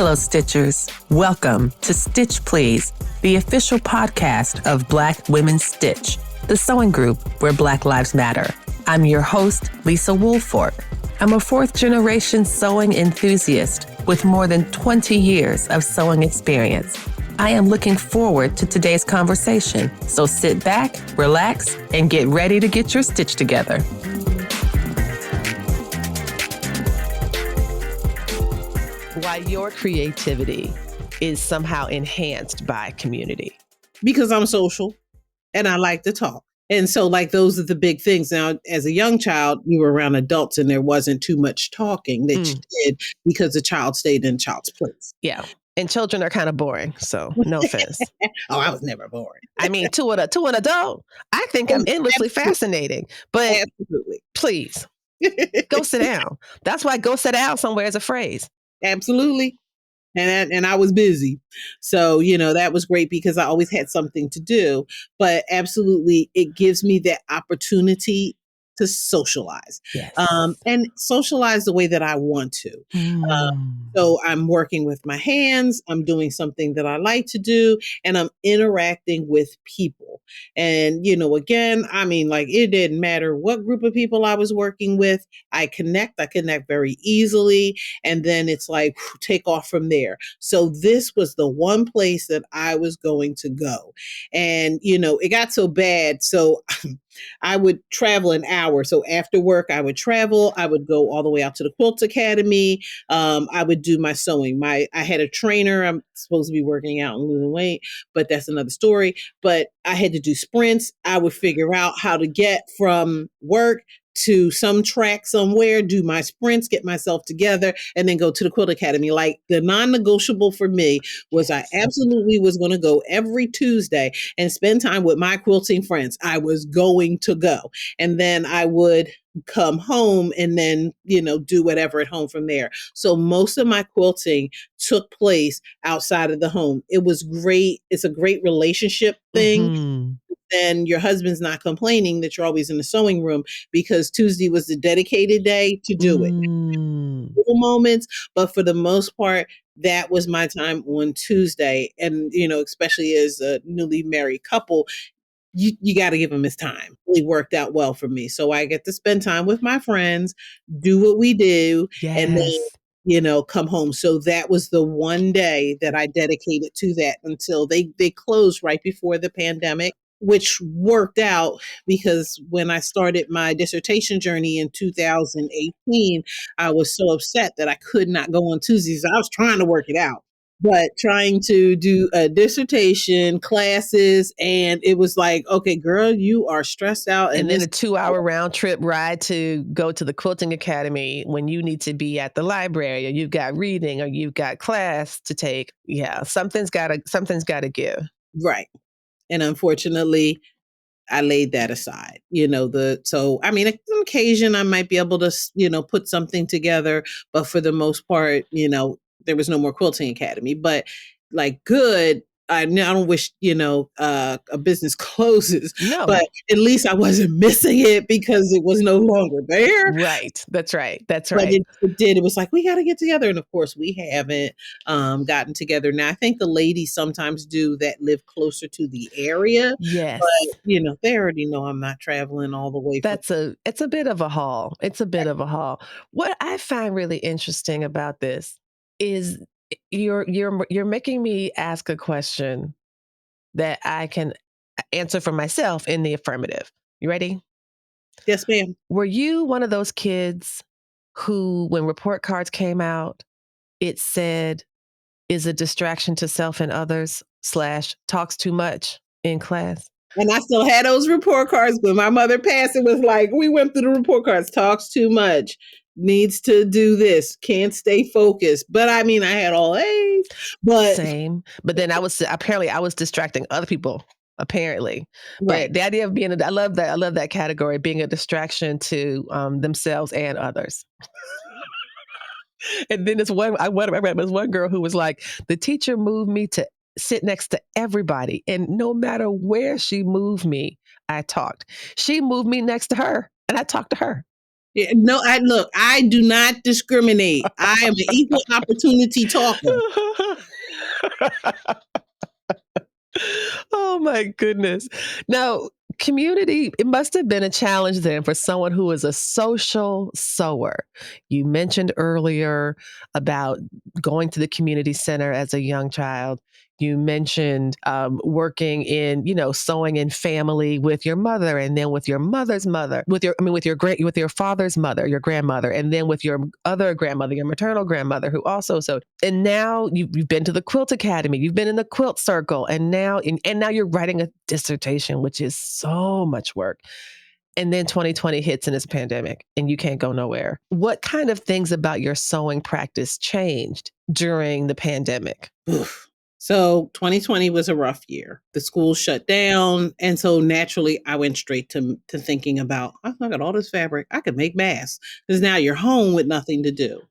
Hello, Stitchers. Welcome to Stitch Please, the official podcast of Black Women Stitch, the sewing group where Black Lives Matter. I'm your host, Lisa Woolford. I'm a fourth-generation sewing enthusiast with more than 20 years of sewing experience. I am looking forward to today's conversation, so sit back, relax, and get ready to get your stitch together. Why your creativity is somehow enhanced by community. Because I'm social and I like to talk. And so like those are the big things. Now, as a young child, you were around adults and there wasn't too much talking that you did because the child stayed in child's place. Yeah. And children are kind of boring, so no offense. Oh, I was never boring. I mean, to an adult, I think I'm endlessly fascinating. But Absolutely. Please, go sit down. That's why go sit down somewhere is a phrase. Absolutely. And I was busy. So, that was great because I always had something to do. But absolutely, it gives me that opportunity to socialize. Yes. And socialize the way that I want to. So I'm working with my hands, I'm doing something that I like to do, and I'm interacting with people. And, again, it didn't matter what group of people I was working with. I connect very easily. And then it's like, take off from there. So this was the one place that I was going to go. And, it got so bad. So I would travel an hour. So after work, I would travel. I would go all the way out to the Quilting Academy. I would do my sewing. I had a trainer. I'm supposed to be working out and losing weight, but that's another story. But I had to do sprints. I would figure out how to get from work to some track somewhere, do my sprints, get myself together, and then go to the Quilting Academy. Like the non-negotiable for me was I absolutely was going to go every Tuesday and spend time with my quilting friends. I was going to go. And then I would come home and then, do whatever at home from there. So most of my quilting took place outside of the home. It was great. It's a great relationship thing. Then your husband's not complaining that you're always in the sewing room because Tuesday was the dedicated day to do it. Little moments, but for the most part, that was my time on Tuesday. And, especially as a newly married couple, you got to give him his time. It really worked out well for me. So I get to spend time with my friends, do what we do, and then come home. So that was the one day that I dedicated to that until they closed right before the pandemic, which worked out because when I started my dissertation journey in 2018, I was so upset that I could not go on Tuesdays. I was trying to work it out, but trying to do a dissertation, classes, and it was like, okay, girl, you are stressed out. And then a 2-hour round trip ride to go to the Quilting Academy when you need to be at the library or you've got reading or you've got class to take. Yeah, something's gotta give. Right. And unfortunately, I laid that aside, on occasion I might be able to, put something together, but for the most part, there was no more Quilting Academy, but like good. I don't wish, a business closes, No. but at least I wasn't missing it because it was no longer there. Right. That's right. But it did. It was like, we got to get together. And of course we haven't gotten together. Now, I think the ladies sometimes do that live closer to the area. Yes. But, they already know I'm not traveling all the way. It's a bit of a haul. It's a bit of a haul. What I find really interesting about this is you're making me ask a question that I can answer for myself in the affirmative. You ready? Yes, ma'am. Were you one of those kids who, when report cards came out, it said, is a distraction to self and others / talks too much in class? And I still had those report cards. When my mother passed, it was like, we went through the report cards, talks too much, needs to do this, can't stay focused. But I had all A's. But same. But then I was distracting other people. Apparently, right. But the idea of being, I love that category, being a distraction to themselves and others. And then I read this one girl who was like, the teacher moved me to sit next to everybody, and no matter where she moved me, I talked. She moved me next to her, and I talked to her. Yeah, no, I do not discriminate. I am an equal opportunity talker. Oh my goodness. Now, community, it must have been a challenge then for someone who is a social sewer. You mentioned earlier about going to the community center as a young child. You mentioned working in, sewing in family with your mother, and then with your mother's mother, with your father's mother, your grandmother, and then with your other grandmother, your maternal grandmother, who also sewed. And now you've been to the Quilt Academy, you've been in the quilt circle, and now you're writing a dissertation, which is so much work. And then 2020 hits and it's a pandemic and you can't go nowhere. What kind of things about your sewing practice changed during the pandemic? Oof. So 2020 was a rough year. The school shut down. And so naturally, I went straight to thinking about, oh, I got all this fabric. I could make masks because now you're home with nothing to do.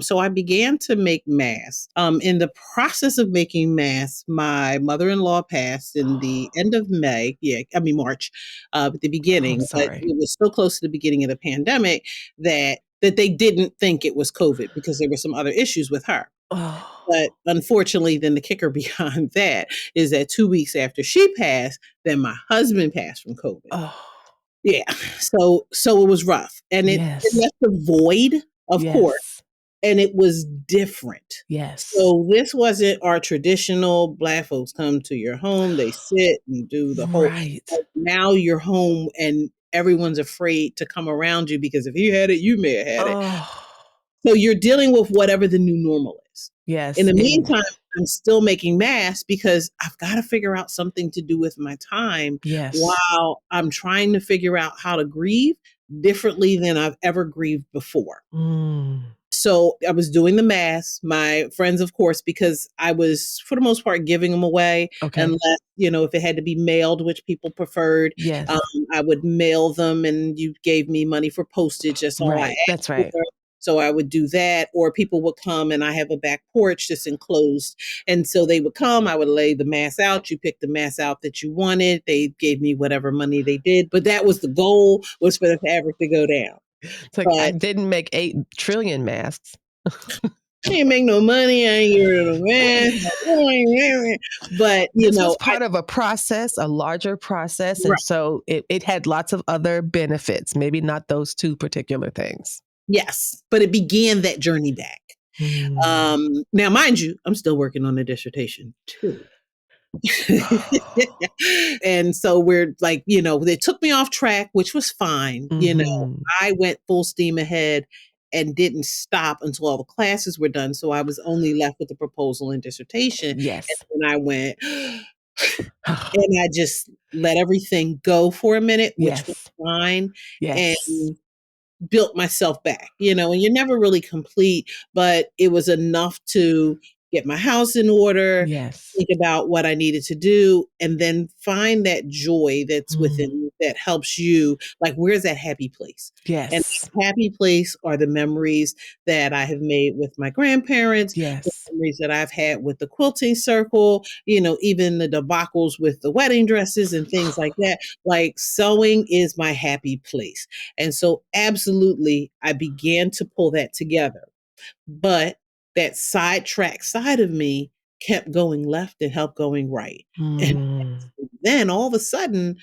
So I began to make masks. In the process of making masks, my mother-in-law passed in the end of May. Yeah, I mean, March, at the Oh, I'm beginning. But sorry. it was so close to the beginning of the pandemic that they didn't think it was COVID because there were some other issues with her. Oh, But unfortunately, then the kicker behind that is that 2 weeks after she passed, then my husband passed from COVID. oh, Yeah. So it was rough, and it yes, left a void, of course, yes, and it was different. yes. So this wasn't our traditional Black folks come to your home, they sit and do the whole Right. like, now you're home and everyone's afraid to come around you because if you had it, you may have had it. Oh, So you're dealing with whatever the new normal is. In yes. the And meantime, I'm still making masks because I've got to figure out something to do with my time yes. while I'm trying to figure out how to grieve differently than I've ever grieved before. Mm, So I was doing the masks. My friends, of course, because I was for the most part giving them away, okay. unless if it had to be mailed, which people preferred, um, Yes. I would mail them, and you gave me money for postage. That's all I Right. asked That's right. for. So I would do that, or people would come, and I have a back porch that's enclosed, and so they would come. I would lay the mask out. You pick the mask out that you wanted. They gave me whatever money they did, but that was the goal, was for the fabric to go down. It's like I But didn't make 8 trillion masks. I ain't make no money. I ain't get rid of man. But This was I part of a process, a larger process, and right, so it had lots of other benefits, maybe not those 2 particular things. yes, but it began that journey back. Mm. Now, mind you, I'm still working on the dissertation too. And so we're like, they took me off track, which was fine. Mhm. I went full steam ahead and didn't stop until all the classes were done. So I was only left with the proposal and dissertation. And Yes. then I went, and I just let everything go for a minute, which was Yes. fine. Yes. And built myself back, and you're never really complete, but it was enough to get my house in order, Yes. think about what I needed to do, and then find that joy that's within Mm. you that helps you. Like, where's that happy place? And Yes. that happy place are the memories that I have made with my grandparents, the Yes. memories that I've had with the quilting circle, even the debacles with the wedding dresses and things like that. Like, sewing is my happy place. And so, absolutely, I began to pull that together. But that sidetrack side of me kept going left and helped going right. And Mm. then all of a sudden,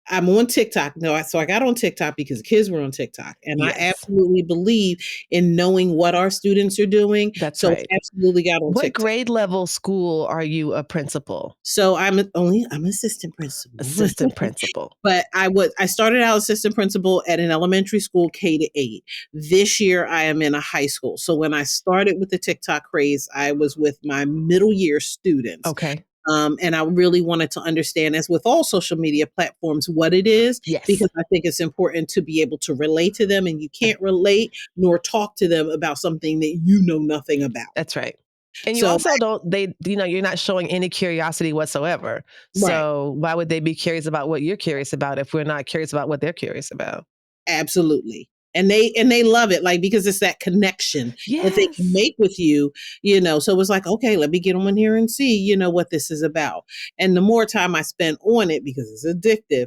I'm on TikTok. No, so I got on TikTok because the kids were on TikTok. And I Yes. absolutely believe in knowing what our students are doing. That's So right. I absolutely got on What TikTok. grade level school are you a principal? So I'm assistant principal. Assistant principal. But I started out assistant principal at an elementary school K to 8. This year I am in a high school. So when I started with the TikTok craze, I was with my middle year students. Okay. And I really wanted to understand, as with all social media platforms, what it is, Yes. because I think it's important to be able to relate to them, and you can't relate nor talk to them about something that you know nothing about. That's right. And you So, also don't you're not showing any curiosity whatsoever. right, So why would they be curious about what you're curious about if we're not curious about what they're curious about? absolutely. and they love it, like, because it's that connection that they can Yes. make with you, so it was like, okay, let me get on here and see, what this is about. And the more time I spent on it, because it's addictive,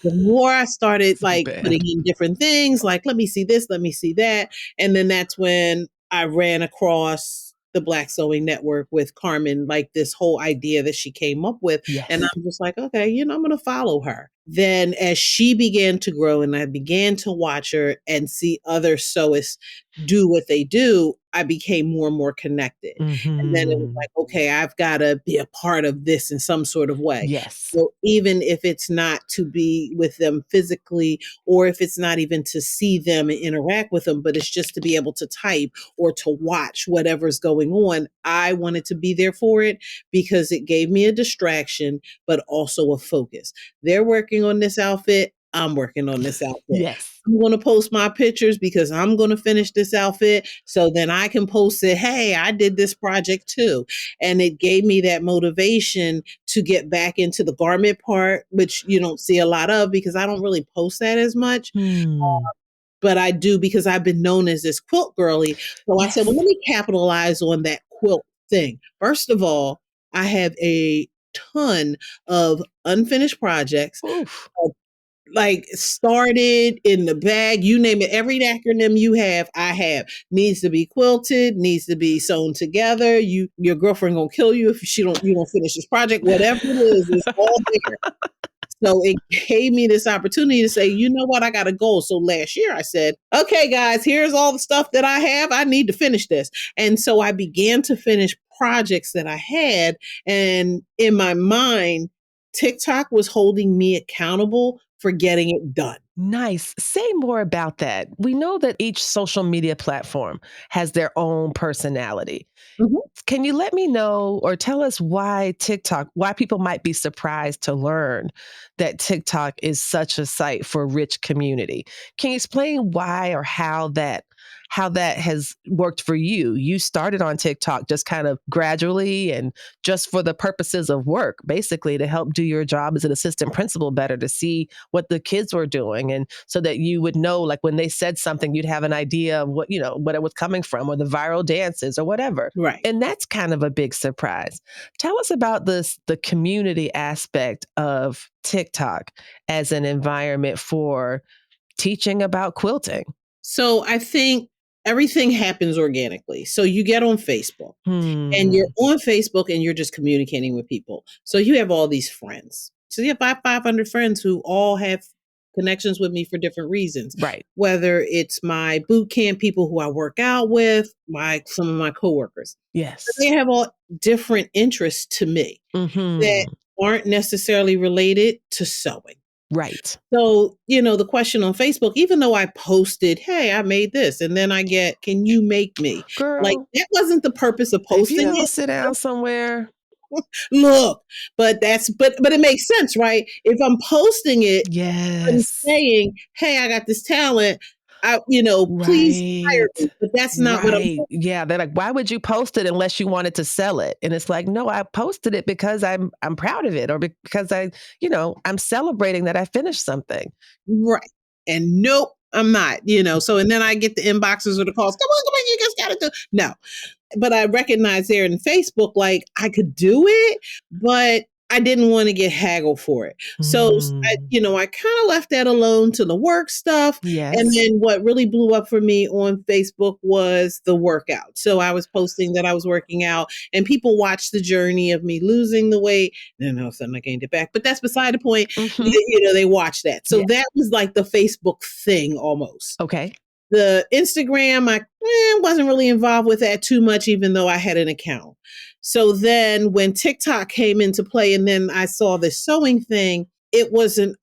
the more I started So like bad. putting in different things, like, let me see this, let me see that. And then that's when I ran across the Black Sewing Network with Carmen, like this whole idea that she came up with. And Yes. I'm just like, okay, I'm going to follow her. Then as she began to grow and I began to watch her and see other sewists do what they do, I became more and more connected. And then it was Hmm. like, okay, I've got to be a part of this in some sort of way. Yes. So even if it's not to be with them physically, or if it's not even to see them and interact with them, but it's just to be able to type or to watch whatever's going on, I wanted to be there for it because it gave me a distraction, but also a focus. They're working on this outfit. I'm working on this outfit. Yes. I'm going to post my pictures because I'm going to finish this outfit so then I can post it. Hey, I did this project too. And it gave me that motivation to get back into the garment part, which you don't see a lot of because I don't really post that as much. Hmm. But I do because I've been known as this quilt girly. So I said, well, Yes. let me capitalize on that quilt thing. First of all, I have a ton of unfinished projects, Oof. like started in the bag, you name it, every acronym you have, I have. Needs to be quilted, needs to be sewn together. Your girlfriend gonna kill you if you don't finish this project. Whatever it is, it's all there. So it gave me this opportunity to say, you know what, I got a goal. So last year I said, okay, guys, here's all the stuff that I have. I need to finish this. And so I began to finish projects that I had. And in my mind, TikTok was holding me accountable for getting it done. Nice. Say more about that. We know that each social media platform has their own personality. Mhm. Can you let me know or tell us why people might be surprised to learn that TikTok is such a site for rich community? Can you explain why or how that has worked for you? You started on TikTok just kind of gradually and just for the purposes of work, basically to help do your job as an assistant principal better, to see what the kids were doing and so that you would know, like when they said something, you'd have an idea of what it was coming from, or the viral dances or whatever. Right. And that's kind of a big surprise. Tell us about the community aspect of TikTok as an environment for teaching about quilting. So I think everything happens organically. So you get on Facebook and you're Hmm. on Facebook and you're just communicating with people. So you have all these friends. So you have 500 friends who all have connections with me for different reasons. Right. Whether it's my boot camp people who I work out with, some of my coworkers. They Yes. have all different interests to me that Hmm. aren't necessarily related to sewing. Right. So, the question on Facebook, even though I posted, hey, I made this, and then I get, can you make me? Like, Girl, that wasn't the purpose of if you posting don't it. sit down somewhere, Look, but it makes sense, right? If I'm posting it, I'm yes. saying, hey, I got this talent. Please hire Right. me. But that's not what I'm Right. Yeah. They're like, why would you post it unless you wanted to sell it? And it's like, no, I posted it because I'm proud of it, or because I'm celebrating that I finished something. right. And nope, I'm not. So and then I get the inboxes or the calls. Come on, you just gotta do. No, but I recognize there in Facebook, like I could do it, but I didn't want to get haggled for it. So Mm. I kind of left that alone to the work stuff. And Yes. then what really blew up for me on Facebook was the workout. So I was posting that I was working out and people watched the journey of me losing the weight. Then all of a sudden I gained it back. But that's beside the point. Hmm. They watched that. So Yeah. that was like the Facebook thing almost. Okay. The Instagram, I wasn't really involved with that too much, even though I had an account. So then when TikTok came into play and then I saw this sewing thing, it was an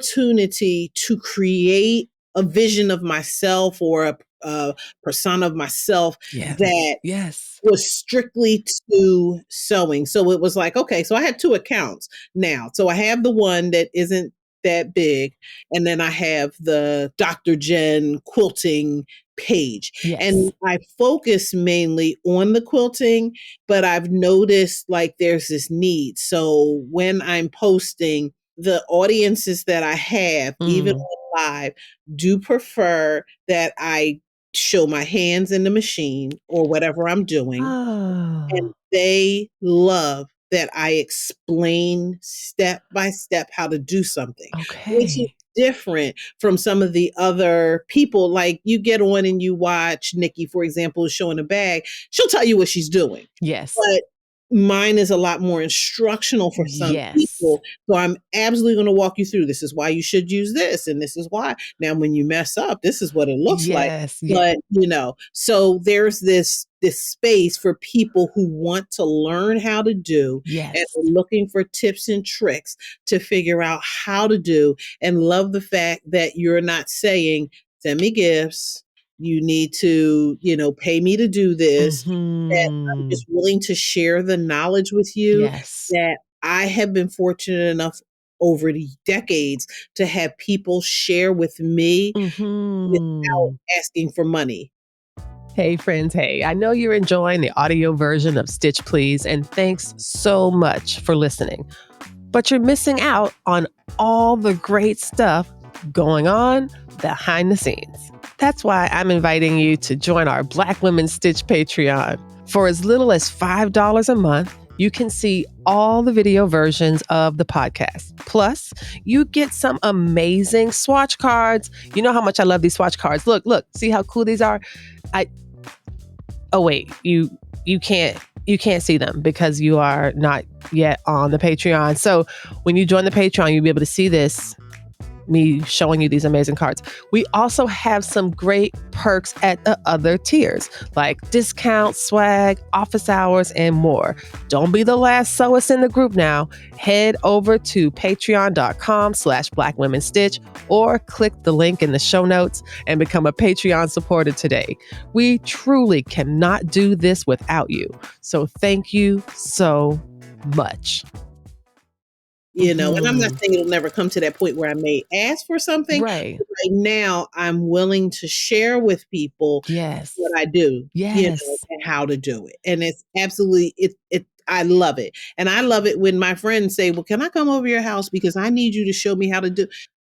opportunity to create a vision of myself or a persona of myself Yes. that Yes. was strictly to sewing. So it was like, okay, so I had two accounts now. So I have the one that isn't that big, and then I have the Dr. Jen quilting page. Yes. And I focus mainly on the quilting, but I've noticed like there's this need. So when I'm posting, the audiences that I have, even Mm. live do prefer that I show my hands in the machine or whatever I'm doing, and Oh, they love that I explain step by step how to do something, which is okay. different from some of the other people. Like you get on and you watch Nikki, for example, showing a bag, she'll tell you what she's doing. Yes. But mine is a lot more instructional for some Yes. people. So I'm absolutely going to walk you through. This is why you should use this, and this is why. Now, when you mess up, this is what it looks like. Yes. Yeah. But so there's this space for people who want to learn how to do and Yes. are looking for tips and tricks to figure out how to do, and love the fact that you're not saying, send me gifts. You need to, pay me to do this. That I'm Mhm. just willing to share the knowledge with you Yes. that I have been fortunate enough over the decades to have people share with me without Mhm. asking for money. Hey, friends. Hey, I know you're enjoying the audio version of Stitch Please, and thanks so much for listening. But you're missing out on all the great stuff going on behind the scenes. That's why I'm inviting you to join our Black Women Stitch Patreon. For as little as $5 a month, you can see all the video versions of the podcast. Plus, you get some amazing swatch cards. You know how much I love these swatch cards. Look, see how cool these are? I Oh wait, you can't see them because you are not yet on the Patreon. So when you join the Patreon, you'll be able to see this, me showing you these amazing cards. We also have some great perks at the other tiers, like discounts, swag, office hours, and more. Don't be the last sewist in the group now. Head over to patreon.com/blackwomenstitch or click the link in the show notes and become a Patreon supporter today. We truly cannot do this without you. So thank you so much. And I'm not Mhm. saying it'll never come to that point where I may ask for something, Right. but right now I'm willing to share with people what Yes. I do, Yes. and how to do it. And it's absolutely I love it. And I love it when my friends say, "Well, can I come over your house because I need you to show me how to do."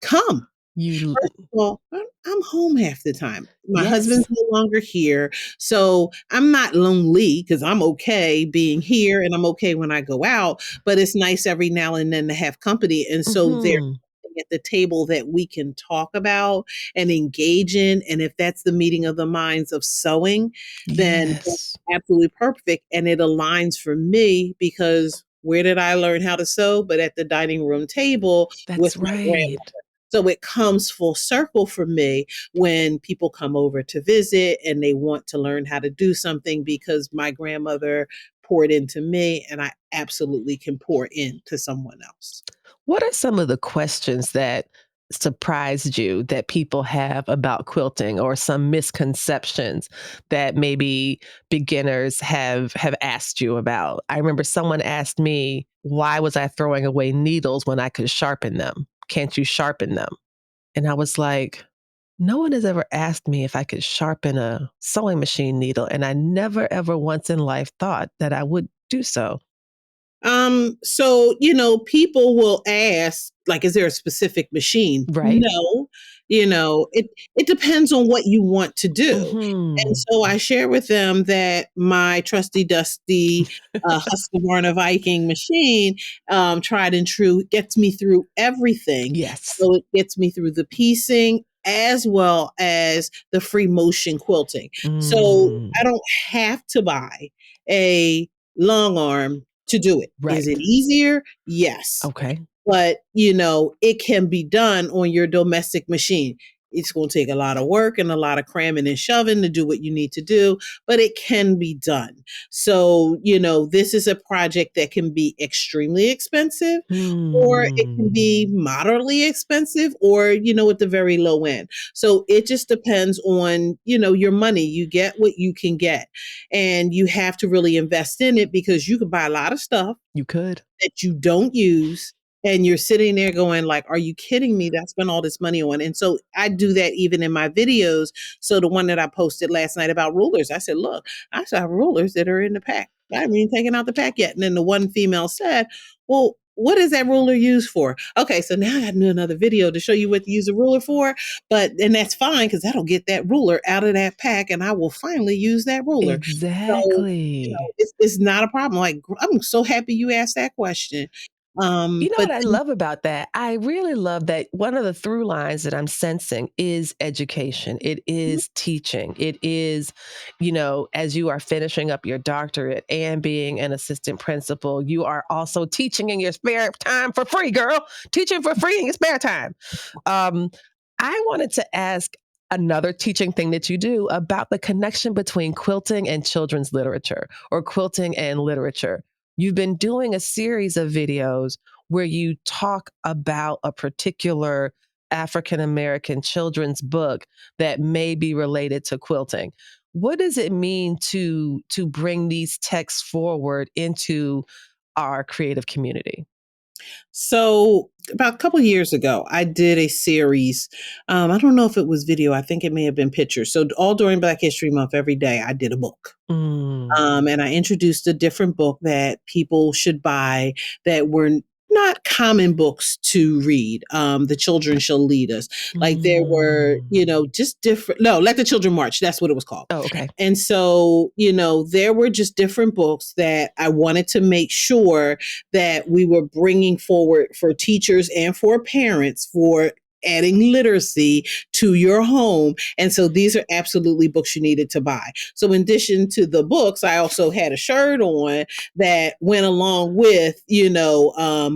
Come. You First of all, I'm home half the time. My husband's Yes. no longer here, so I'm not lonely because 'cause I'm okay being here and I'm okay when I go out, but it's nice every now and then to have company, and so there's Mhm. something at the table that we can talk about and engage in, and if that's the meeting of the minds of sewing, then that's Yes. absolutely perfect, and it aligns for me because where did I learn how to sew? But at the dining room table with That's my grandmother. right. So it comes full circle for me when people come over to visit and they want to learn how to do something because my grandmother poured into me and I absolutely can pour into someone else. What are some of the questions that surprised you that people have about quilting or some misconceptions that maybe beginners have asked you about? I remember someone asked me, why was I throwing away needles when I could sharpen them? Can't you sharpen them? And I was like, no one has ever asked me if I could sharpen a sewing machine needle, and I never ever once in life thought that I would do so. So, people will ask, like, is there a specific machine? Right? No, it depends on what you want to do. And Mhm. so I share with them that my trusty dusty Husqvarna Viking machine, tried and true, gets me through everything. Yes. So it gets me through the piecing as well as the free motion quilting. So I Mm. don't have to buy a long arm to do it. Is it Right. easier? Yes. Okay. But, it can be done on your domestic machine. It's going to take a lot of work and a lot of cramming and shoving to do what you need to do, but it can be done. So, this is a project that can be extremely expensive or it can Hmm. be moderately expensive or, at the very low end. So it just depends on, your money. You get what you can get and you have to really invest in it because you could buy a lot of stuff You could. that you don't use and you're sitting there going like, "Are you kidding me? That spent all this money on." And so I do that even in my videos. So the one that I posted last night about rulers, I said, "Look, I saw rulers that are in the pack. I haven't even taken out the pack yet." And then the one female said, "Well, what is that ruler used for? Okay, so now I got to do another video to show you what to use a ruler for. And that's fine because that'll get that ruler out of that pack and I will finally use that ruler. So, Exactly. it's not a problem. Like, I'm so happy you asked that question. You know But what I love about that? I really love that one of the through lines that I'm sensing is education. It is teaching. It is, as you are finishing up your doctorate and being an assistant principal, you are also teaching in your spare time for free, girl. Teaching for free in your spare time. Um, I wanted to ask another teaching thing that you do about the connection between quilting and children's literature or quilting and literature. You've been doing a series of videos where you talk about a particular African American children's book that may be related to quilting. What does it mean to bring these texts forward into our creative community? So about a couple years ago, I did a series. I don't know if it was video. I think it may have been pictures. So all during Black History Month, every day I did a book. Mm. And I introduced a different book that people should buy that were not common books to read. The Children Shall Lead Us. Like there were, Mm. just different. No, Let the Children March. That's what it was called. Oh, okay. And so, there were just different books that I wanted to make sure that we were bringing forward for teachers and for parents for adding literacy to your home. And so these are absolutely books you needed to buy. So in addition to the books, I also had a shirt on that went along with,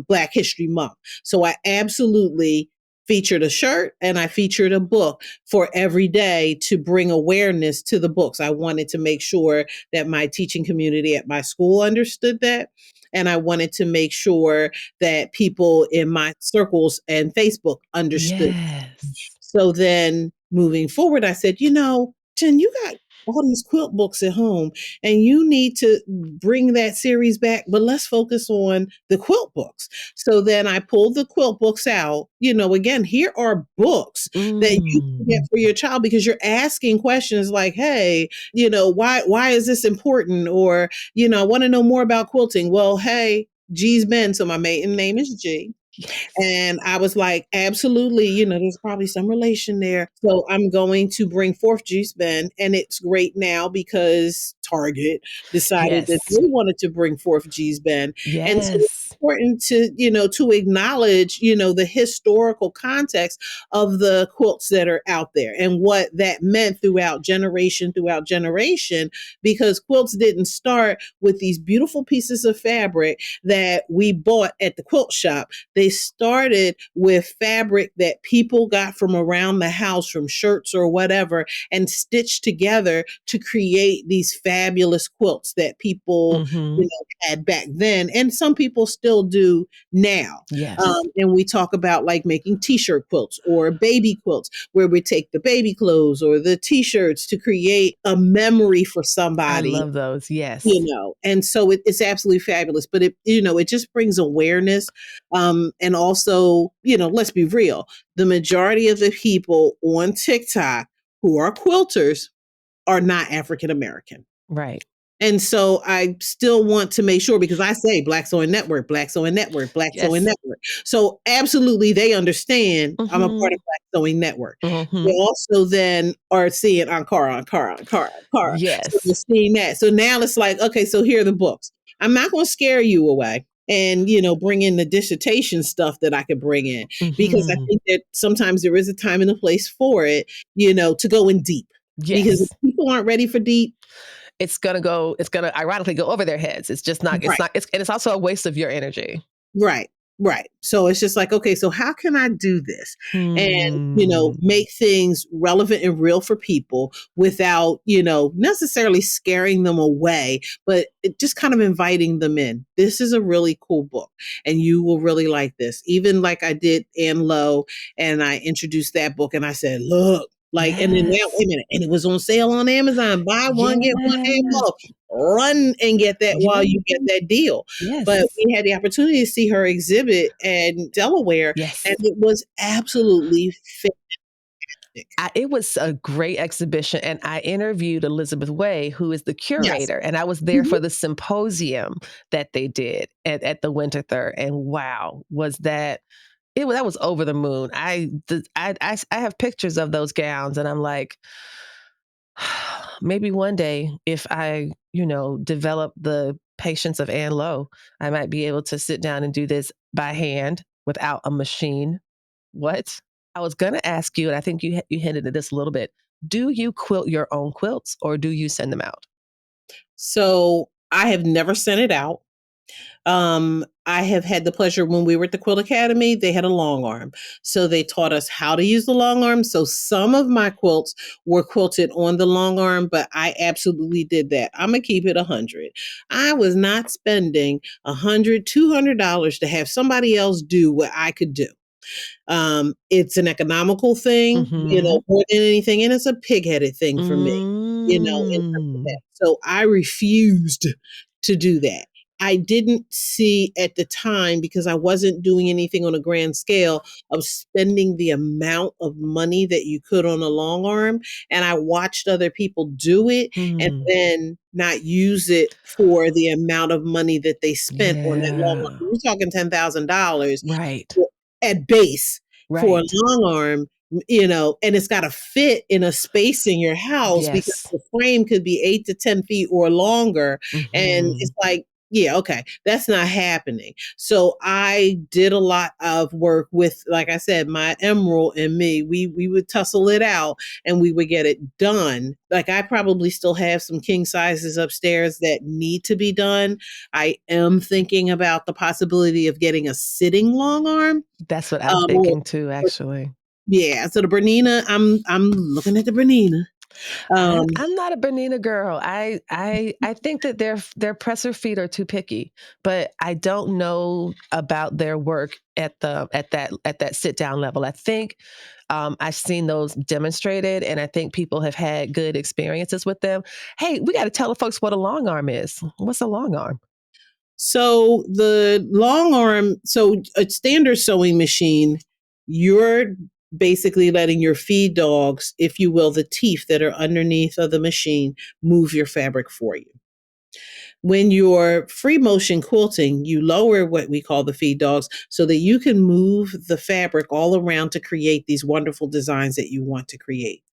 Black History Month. So I absolutely featured a shirt and I featured a book for every day to bring awareness to the books. I wanted to make sure that my teaching community at my school understood that. And I wanted to make sure that people in my circles and Facebook understood. Yes. So then moving forward, I said, Jen, you got all these quilt books at home and you need to bring that series back, but let's focus on the quilt books. So then I pulled the quilt books out. Again, here are books that you can get Mm. for your child because you're asking questions like, hey, why is this important? Or, I want to know more about quilting. Well, hey, G's Ben. So my maiden name is G. Yes. And I was like, absolutely, there's probably some relation there. So I'm going to bring forth Juice Ben. And it's great now because Target decided that Yes. they wanted to bring forth G's Ben. And so it's Yes. important to acknowledge, the historical context of the quilts that are out there and what that meant throughout generation, because quilts didn't start with these beautiful pieces of fabric that we bought at the quilt shop. They started with fabric that people got from around the house, from shirts or whatever, and stitched together to create these fabulous quilts that people, Mm-hmm. had back then. And some people still do now. Yes. And we talk about like making t-shirt quilts or baby quilts, where we take the baby clothes or the t-shirts to create a memory for I somebody, love those. Yes. and so it's absolutely fabulous, but it just brings awareness. And also, let's be real, the majority of the people on TikTok who are quilters are not African American. Right. And so I still want to make sure, because I say Black Sewing Network, Black Sewing Network, Black Sewing Yes. Network. So absolutely they understand I'm a part Mm-hmm. of Black Sewing Network. They Mm-hmm. also then are seeing Ankara, Ankara, Ankara, Ankara. So they're Yes. seeing that. So now it's like, okay, so here are the books. I'm not going to scare you away and, bring in the dissertation stuff that I could bring in, because I Mm-hmm. think that sometimes there is a time and a place for it, to go in deep. Because if Yes. people aren't ready for deep, It's gonna ironically go over their heads. It's right. not, and it's also a waste of your energy. Right. Right. So it's just like, okay, so how can I do this and, Hmm. make things relevant and real for people without, necessarily scaring them away, but just kind of inviting them in. This is a really cool book and you will really like this. Even like I did Ann Lowe and I introduced that book and I said, look, like, and then now, Yes. wait a minute, and it was on sale on Amazon. Buy one, get one half Yes. off. Run and get that while Yes. you get that deal. But Yes. we had the opportunity to see her exhibit in Delaware, and Yes. it was absolutely It was a great exhibition, and I interviewed Elizabeth Way, who is the Yes. curator, and I was there for the symposium that they did at the Winterthur, and wow, was that that was over the moon. I have pictures of those gowns, and I'm like, maybe one day if I, develop the patience of Anne Lowe, I might be able to sit down and do this by hand without a machine. What? I was going to ask you, and I think you hinted at this a little bit. Do you quilt your own quilts or do you send them out? So I have never sent it out. I have had the pleasure when we were at the Quilt Academy, they had a long arm. So they taught us how to use the long arm. So some of my quilts were quilted on the long arm, but I absolutely did that. I'm going to keep it 100. I was not spending $100, $200 to have somebody else do what I could do. It's an economical thing, Mm-hmm. more than anything, and it's a pig-headed thing for me, in terms of that. Mm. So I refused to do that. I didn't see at the time because I wasn't doing anything on a grand scale of spending the amount of money that you could on a long arm. And I watched other people do it and Mm. then not use it for the amount of money that they spent on that long arm. Yeah. We're talking $10,000 Right. at base for a Right. long arm, and it's got to fit in a space in your house because Yes. the frame could be 8 to 10 feet or longer. And Mm-hmm. it's like, yeah, okay, that's not happening. So I did a lot of work with, like I said, my emerald and me. We would tussle it out and we would get it done. Like I probably still have some king sizes upstairs that need to be done. I am thinking about the possibility of getting a sitting long arm. That's what I'm Or thinking too, actually. yeah, so the Bernina, I'm looking at the Bernina. Um, I'm not a Bernina girl. I think that their presser feet are too picky, but I don't know about their work at that sit down level. I think I've seen those demonstrated, and I think people have had good experiences with them. Hey, we got to tell the folks what a long arm is. What's a long arm? so the long arm, so a standard sewing machine, you're basically letting your feed dogs, if you will, the teeth that are underneath of the machine, move your fabric for you. When you're free motion quilting, you lower what we call the feed dogs so that you can move the fabric all around to create these wonderful designs that you want to create.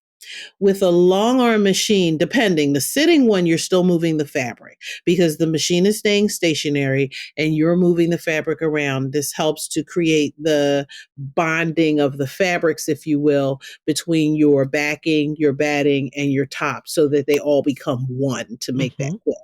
With a long arm machine, depending, the sitting one, you're still moving the fabric because the machine is staying stationary and you're moving the fabric around. This helps to create the bonding of the fabrics, if you will, between your backing, your batting, and your top so that they all become one to make that Mm-hmm. quilt.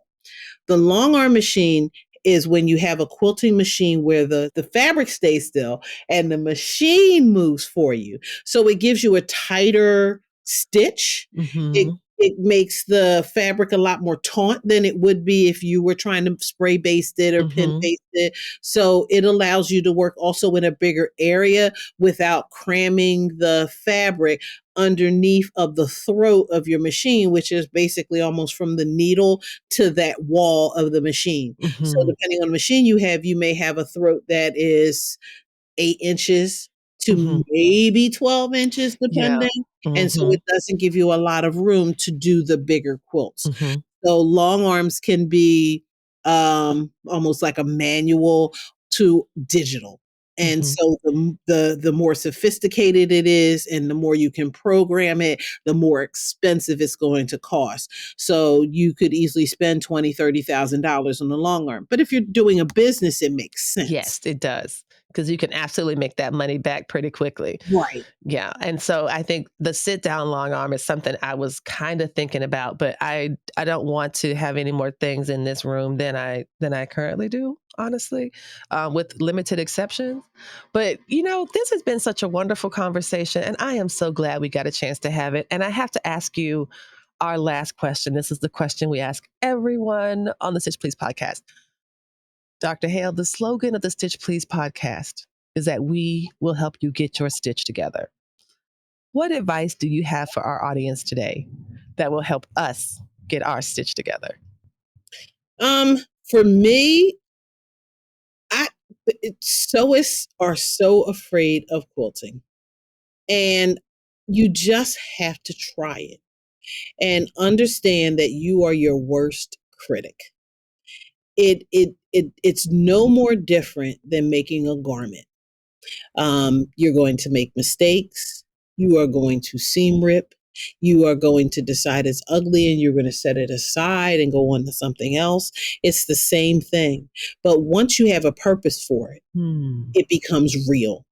The long arm machine is when you have a quilting machine where the fabric stays still and the machine moves for you. So it gives you a tighter stitch. It Mm-hmm. it makes the fabric a lot more taut than it would be if you were trying to spray baste it or pin Mm-hmm. baste it. So it allows you to work also in a bigger area without cramming the fabric underneath of the throat of your machine, which is basically almost from the needle to that wall of the machine. So Mm-hmm. depending on the machine you have, you may have a throat that is 8 inches Mm-hmm. to maybe 12 inches, Yeah. depending. And so Mm-hmm. it doesn't give you a lot of room to do the bigger quilts. Mm-hmm. So long arms can be almost like a manual to digital. And Mm-hmm. so the more sophisticated it is and the more you can program it, the more expensive it's going to cost. So you could easily spend $20,000, $30,000 on the long arm. But if you're doing a business, it makes sense. Yes, it does. Because you can absolutely make that money back pretty quickly. Right. Yeah. And so I think the sit down long arm is something I was kind of thinking about, but I don't want to have any more things in this room than I currently do, honestly, with limited exceptions. But this has been such a wonderful conversation, and I am so glad we got a chance to have it. And I have to ask you our last question. This is the question we ask everyone on the Stitch Please podcast. Dr. Hale, the slogan of the Stitch Please podcast is that we will help you get your stitch together. What advice do you have for our audience today that will help us get our stitch together? Um, for me, I sewists are so afraid of quilting. And You just have to try it and understand that you are your worst critic. It's no more different than making a garment. You're going to make mistakes. You are going to seam rip. You are going to decide it's ugly and you're going to set it aside and go on to something else. It's the same thing. But once you have a purpose for it, it becomes real.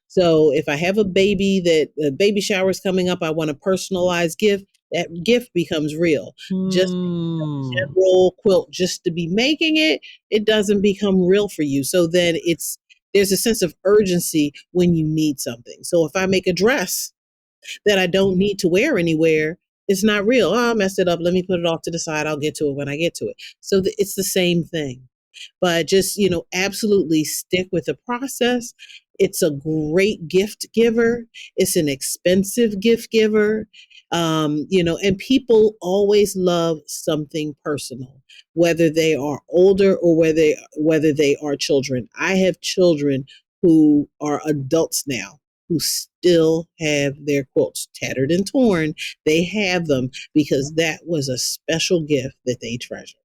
So if I have a baby shower is coming up, I want a personalized gift, that gift becomes real. Just a general quilt, just to be making it, it doesn't become real for you. So then there's a sense of urgency when you need something. So if I make a dress that I don't need to wear anywhere, it's not real. Oh, I messed it up. Let me put it off to the side. I'll get to it when I get to it. So it's the same thing. But just, absolutely stick with the process. It's a great gift giver. It's an expensive gift giver. And people always love something personal, whether they are older or whether they are children. I have children who are adults now who still have their quilts tattered and torn. They have them because that was a special gift that they treasure.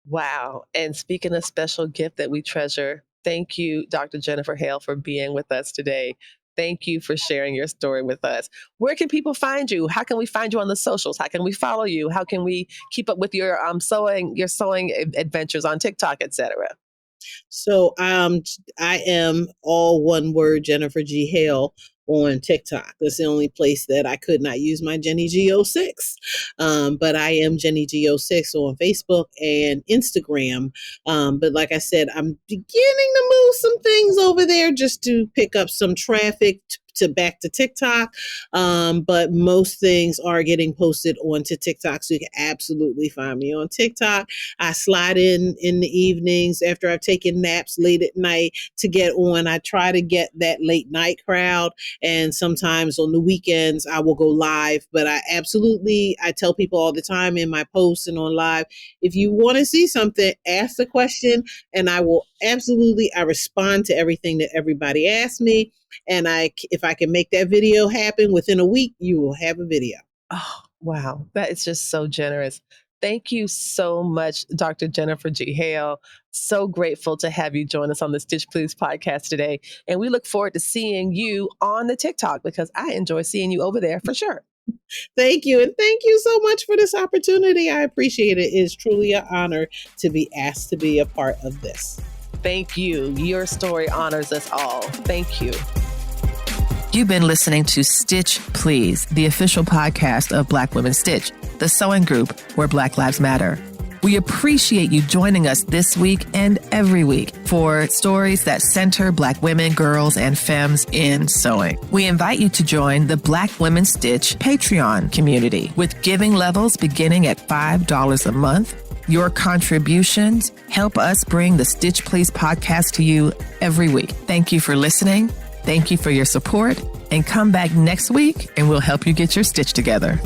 Wow. And speaking of special gift that we treasure, thank you, Dr. Jennifer Hale, for being with us today. Thank you for sharing your story with us. Where can people find you? How can we find you on the socials? How can we follow you? How can we keep up with your sewing adventures on TikTok, etc.? So I am all one word, Jennifer G. Hale, on TikTok. That's the only place that I could not use my Jenny G06. But I am Jenny G06 on Facebook and Instagram. But like I said, I'm beginning to move some things over there just to pick up some traffic to back to TikTok. But most things are getting posted onto TikTok. So you can absolutely find me on TikTok. I slide in the evenings after I've taken naps late at night to get on. I try to get that late night crowd. And sometimes on the weekends, I will go live. But I tell people all the time in my posts and on live, if you want to see something, ask the question. And I respond to everything that everybody asks me. And if I can make that video happen within a week, you will have a video. Oh, wow. That is just so generous. Thank you so much, Dr. Jennifer G. Hale. So grateful to have you join us on the Stitch Please podcast today. And we look forward to seeing you on the TikTok because I enjoy seeing you over there for sure. Thank you. And thank you so much for this opportunity. I appreciate it. It is truly an honor to be asked to be a part of this. Thank you. Your story honors us all. Thank you. You've been listening to Stitch Please, the official podcast of Black Women Stitch, the sewing group where Black Lives Matter. We appreciate you joining us this week and every week for stories that center Black women, girls, and femmes in sewing. We invite you to join the Black Women Stitch Patreon community with giving levels beginning at $5 a month. Your contributions help us bring the Stitch Please podcast to you every week. Thank you for listening. Thank you for your support. And come back next week and we'll help you get your stitch together.